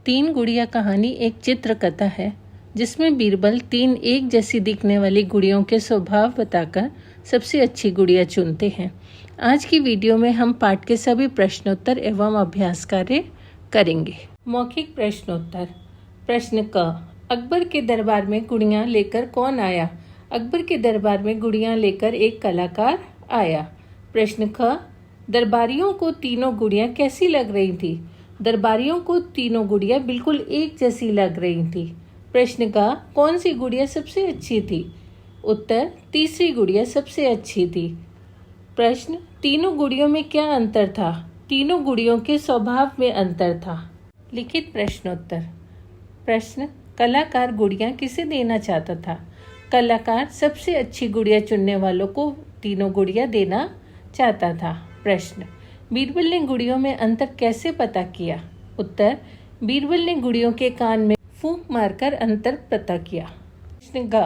तीन गुड़िया कहानी एक चित्र कथा है जिसमें बीरबल तीन एक जैसी दिखने वाली गुड़ियों के स्वभाव बताकर सबसे अच्छी गुड़िया चुनते हैं। आज की वीडियो में हम पाठ के सभी प्रश्नोत्तर एवं अभ्यास कार्य करेंगे। मौखिक प्रश्नोत्तर। प्रश्न क, अकबर के दरबार में गुड़ियाँ लेकर कौन आया? अकबर के दरबार में गुड़ियाँ लेकर एक कलाकार आया। प्रश्न ख, दरबारियों को तीनों गुड़ियाँ कैसी लग रही थी? दरबारियों को तीनों गुड़ियाँ बिल्कुल एक जैसी लग रही थी। प्रश्न का, कौन सी गुड़िया सबसे अच्छी थी? उत्तर, तीसरी गुड़िया सबसे अच्छी थी। प्रश्न, तीनों गुड़ियों में क्या अंतर था? तीनों गुड़ियों के स्वभाव में अंतर था। लिखित प्रश्नोत्तर। प्रश्न, कलाकार गुड़ियाँ किसे देना चाहता था? कलाकार सबसे अच्छी गुड़िया चुनने वालों को तीनों गुड़िया देना चाहता था। प्रश्न, बीरबल ने गुड़ियों में अंतर कैसे पता किया? उत्तर, बीरबल ने गुड़ियों के कान में फूंक मारकर अंतर पता किया। प्रश्न ग,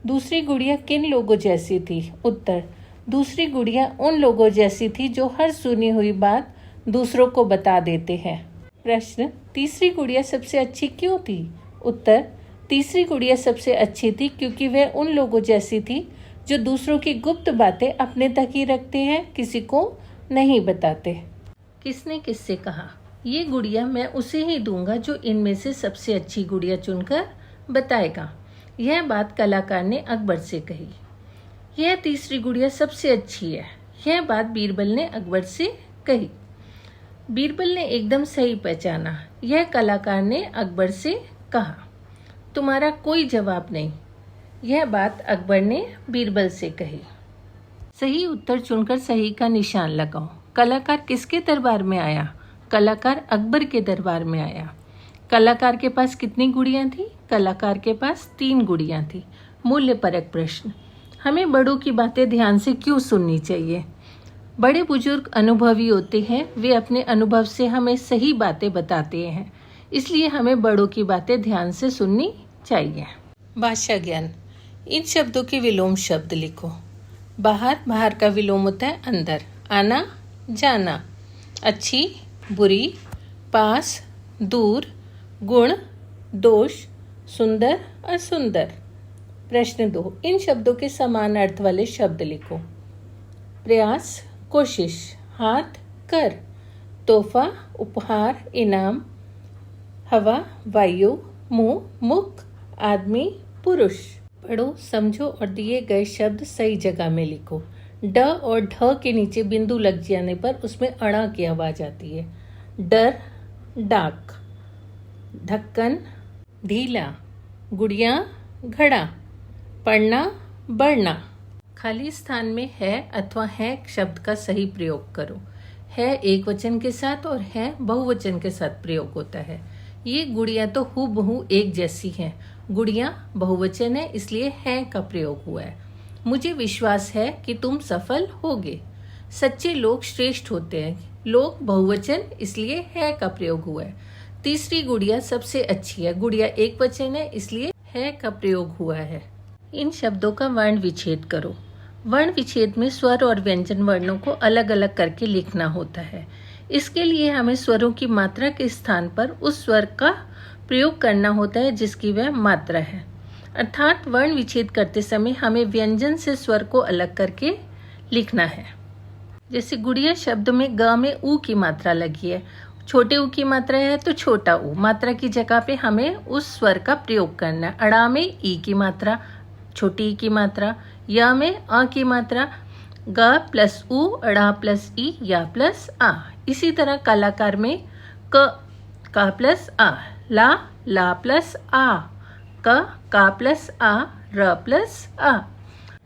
दूसरी गुड़िया किन लोगों जैसी थी? उत्तर, दूसरी गुड़िया उन लोगों जैसी थी जो हर सुनी हुई बात दूसरों को बता देते हैं। प्रश्न, तीसरी गुड़िया सबसे अच्छी क्यों थी? उत्तर, तीसरी गुड़िया सबसे अच्छी थी क्योंकि वह उन लोगों जैसी थी जो दूसरों की गुप्त बातें अपने तक ही रखते हैं, किसी को नहीं बताते। किसने किससे कहा? ये गुड़िया मैं उसे ही दूंगा जो इनमें से सबसे अच्छी गुड़िया चुनकर बताएगा। यह बात कलाकार ने अकबर से कही। यह तीसरी गुड़िया सबसे अच्छी है। यह बात बीरबल ने अकबर से कही। बीरबल ने एकदम सही पहचाना। यह कलाकार ने अकबर से कहा। तुम्हारा कोई जवाब नहीं। यह बात अकबर ने बीरबल से कही। सही उत्तर चुनकर सही का निशान लगाओ। कलाकार किसके दरबार में आया? कलाकार अकबर के दरबार में आया। कलाकार के पास कितनी गुड़ियाँ थी? कलाकार के पास 3 गुड़ियाँ थी। मूल्यपरक प्रश्न। हमें बड़ों की बातें ध्यान से क्यों सुननी चाहिए? बड़े बुजुर्ग अनुभवी होते हैं। वे अपने अनुभव से हमें सही बातें बताते हैं, इसलिए हमें बड़ों की बातें ध्यान से सुननी चाहिए। भाषा ज्ञान। इन शब्दों के विलोम शब्द लिखो। बाहर, बाहर का विलोम होता है अंदर। आना, जाना। अच्छी, बुरी। पास, दूर। गुण, दोष। सुंदर, असुंदर। प्रश्न 2, इन शब्दों के समान अर्थ वाले शब्द लिखो। प्रयास, कोशिश। हाथ, कर। तोहफा, उपहार, इनाम। हवा, वायु। मुंह, मुख। आदमी, पुरुष। पढ़ो, समझो और दिए गए शब्द सही जगह में लिखो। ड और ढ के नीचे बिंदु लग जाने पर उसमें अड़ा की आवाज आती है। डर, डाक। ढक्कन, ढीला। गुड़िया, घड़ा। पढ़ना, बढ़ना। खाली स्थान में है अथवा है शब्द का सही प्रयोग करो। है एक वचन के साथ और है बहुवचन के साथ प्रयोग होता है। ये गुड़िया तो हूबहू एक जैसी हैं। गुड़िया बहुवचन है, इसलिए है का प्रयोग हुआ है। मुझे विश्वास है कि तुम सफल होगे। सच्चे लोग श्रेष्ठ होते हैं। लोग बहुवचन, इसलिए है का प्रयोग हुआ है। तीसरी गुड़िया सबसे अच्छी है। गुड़िया एक वचन है, इसलिए है का प्रयोग हुआ है। इन शब्दों का वर्ण विच्छेद करो। वर्ण विच्छेद में स्वर और व्यंजन वर्णों को अलग अलग करके लिखना होता है। इसके लिए हमें स्वरों की मात्रा के स्थान पर उस स्वर का प्रयोग करना होता है जिसकी वह मात्रा है। अर्थात वर्ण विच्छेद करते समय हमें व्यंजन से स्वर को अलग करके लिखना है। जैसे गुड़िया शब्द में ग में ऊ की मात्रा लगी है। छोटे ऊ की मात्रा है तो छोटा ऊ मात्रा की जगह पे हमें उस स्वर का प्रयोग करना है। अड़ा में ई की मात्रा, छोटी ई की मात्रा। या में अ की मात्रा। ग प्लस ऊ, अड़ा प्लस ई, या प्लस आ। इसी तरह कलाकार में का प्लस आ। ला प्लस आ। का प्लस आ। र प्लस आ।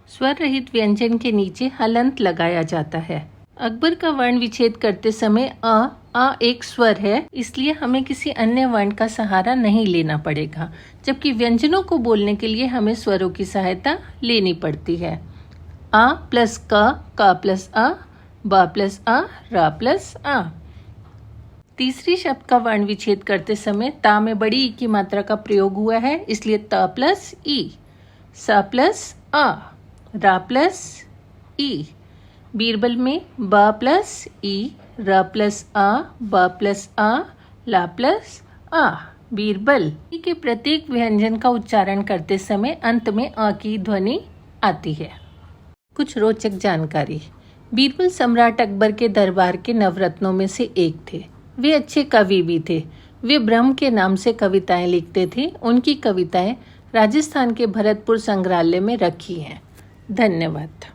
स्वर रहित व्यंजन के नीचे हलंत लगाया जाता है। अकबर का वर्ण विच्छेद करते समय आ एक स्वर है, इसलिए हमें किसी अन्य वर्ण का सहारा नहीं लेना पड़ेगा, जबकि व्यंजनों को बोलने के लिए हमें स्वरों की सहायता लेनी पड़ती है। आ प्लस का प्लस आ, ब प्लस आ, र प्लस आ। तीसरी शब्द का वर्ण विच्छेद करते समय ता में बड़ी ई की मात्रा का प्रयोग हुआ है, इसलिए त प्लस ई। स प्लस आ, रा प्लस ई। बीरबल में ब प्लस ई, र प्लस आ, ब प्लस आ, ला प्लस आ। बीरबल के प्रत्येक व्यंजन का उच्चारण करते समय अंत में अ की ध्वनि आती है। कुछ रोचक जानकारी। बीरबल सम्राट अकबर के दरबार के नवरत्नों में से एक थे। वे अच्छे कवि भी थे। वे ब्रह्म के नाम से कविताएं लिखते थे। उनकी कविताएं राजस्थान के भरतपुर संग्रहालय में रखी हैं। धन्यवाद।